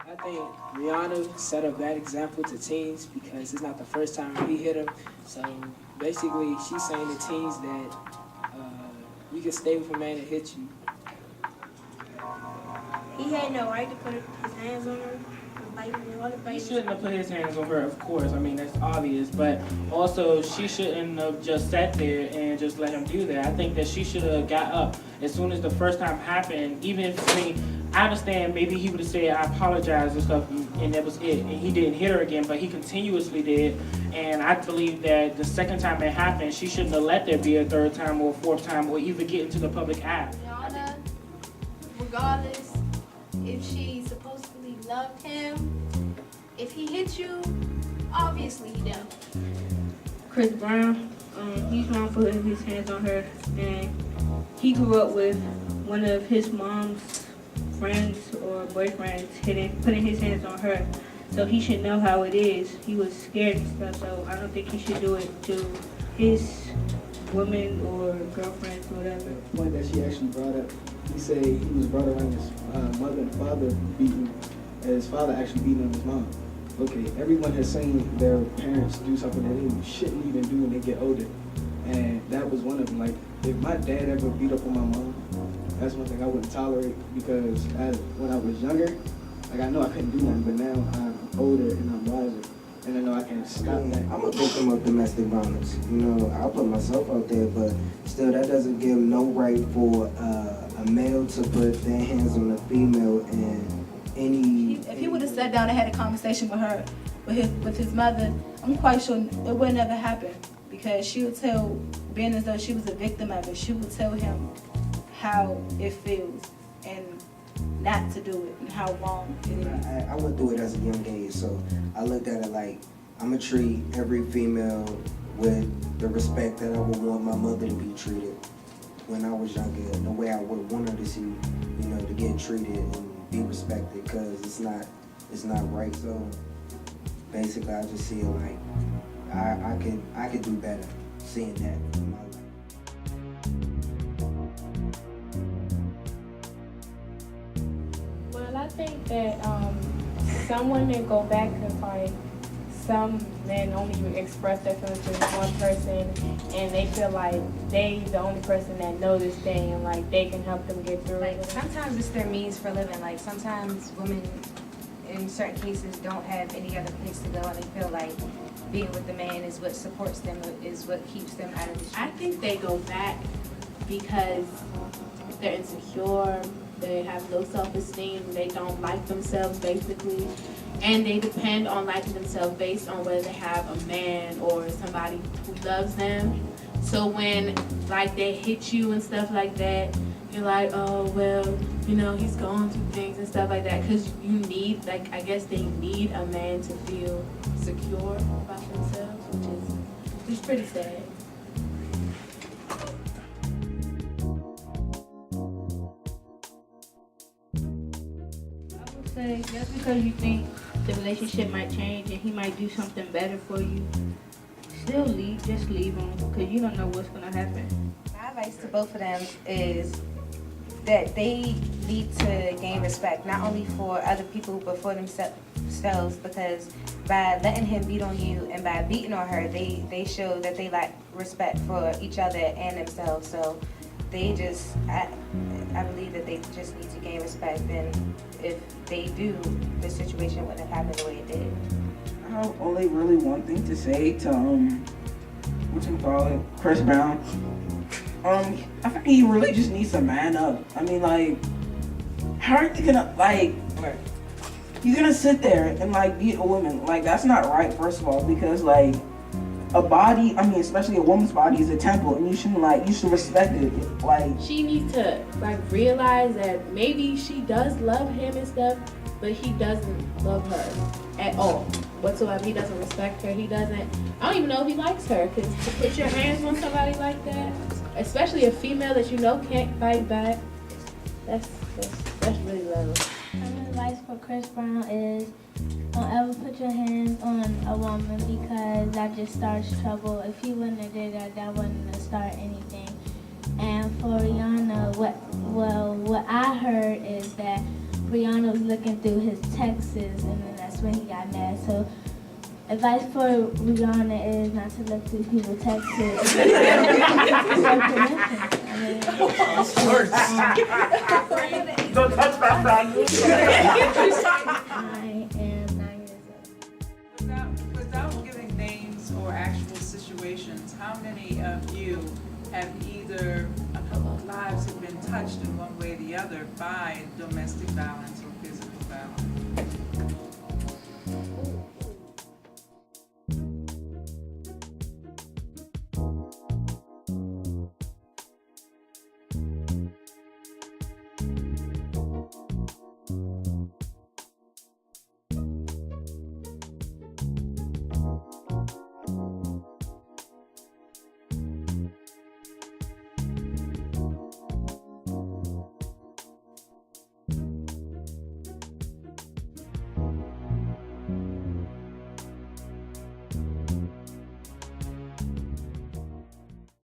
I think Rihanna set a bad example to teens because it's not the first time he hit her. So basically, she's saying to teens that you can stay with a man that hit you. He had no right to put his hands on her. He shouldn't have put his hands on her, of course. I mean, that's obvious. But also, she shouldn't have just sat there and just let him do that. I think that she should have got up as soon as the first time happened. Even if, I mean, I understand maybe he would have said, I apologize and stuff, and that was it. And he didn't hit her again, but he continuously did. And I believe that the second time it happened, she shouldn't have let there be a third time or a fourth time or even get into the public eye. Rihanna, regardless if she supposedly loved him, if he hit you, obviously he don't. Chris Brown, he's wrong for putting his hands on her, and he grew up with one of his mom's friends or boyfriends putting his hands on her, so he should know how it is. He was scared and stuff, so I don't think he should do it to his woman or girlfriends or whatever. The point that she actually brought up, he said he was brought around his mother and father beating, and his father actually beating on his mom. Okay, everyone has seen their parents do something that they shouldn't even do when they get older. And that was one of them. Like, if my dad ever beat up on my mom, that's one thing I wouldn't tolerate, because when I was younger, like, I know I couldn't do nothing, but now I'm older and I'm wiser, and I know I can stop that. I'm a victim of domestic violence. You know, I'll put myself out there, but still that doesn't give no right for a male to put their hands on a female and If he would have sat down and had a conversation with her, with his mother, I'm quite sure it would never happen, because she would tell, being as though she was a victim of it, she would tell him how it feels and not to do it and how wrong it is. I went through it as a young age, so I looked at it like I'm gonna treat every female with the respect that I would want my mother to be treated when I was younger, the way I would want her to see, you know, to get treated and be respected, because it's not right. So basically, I just see it like I could do better seeing that in my life. Well, I think that some women go back and fight. Some men only express their feelings to one person, and they feel like they the only person that knows this thing, and like they can help them get through Like, it. sometimes it's their means for living. Like, sometimes women, in certain cases, don't have any other place to go, and they feel like being with the man is what supports them, is what keeps them out of the street. I think they go back because they're insecure, they have low self-esteem, they don't like themselves basically, and they depend on liking themselves based on whether they have a man or somebody who loves them. So when like they hit you and stuff like that, you're like, oh well, you know, he's going through things and stuff like that, because you need, like, I guess they need a man to feel secure about themselves, which is pretty sad. I would say just because you think the relationship might change and he might do something better for you, still just leave him, because you don't know what's gonna happen. My advice to both of them is that they need to gain respect, not only for other people, but for themselves, because by letting him beat on you and by beating on her, they show that they lack respect for each other and themselves. So they just, I believe that they just need to gain respect, and if they do, the situation wouldn't have happened the way it did. I have only really one thing to say to Chris Brown. I think he really just needs to man up. I mean, like, how are you gonna, like, you're gonna sit there and like beat a woman? Like, that's not right, first of all, because like a body, I mean, especially a woman's body, is a temple, and you should respect it. Like, She needs to like realize that maybe she does love him and stuff, but he doesn't love her at all whatsoever. He doesn't respect her. He doesn't. I don't even know if he likes her, because to put your hands on somebody like that, especially a female that you know can't fight back, that's really low. My advice for Chris Brown is don't ever put your hands on a woman, because that just starts trouble. If he wouldn't have did that, that wouldn't have started anything. And for Rihanna, what I heard is that Rihanna was looking through his texts, and then that's when he got mad. So, advice for Rihanna is not to look through people's texts. Don't touch my friend. I am 9 years old. Without giving names or actual situations, how many of you have either lives have been touched in one way or the other by domestic violence or physical violence?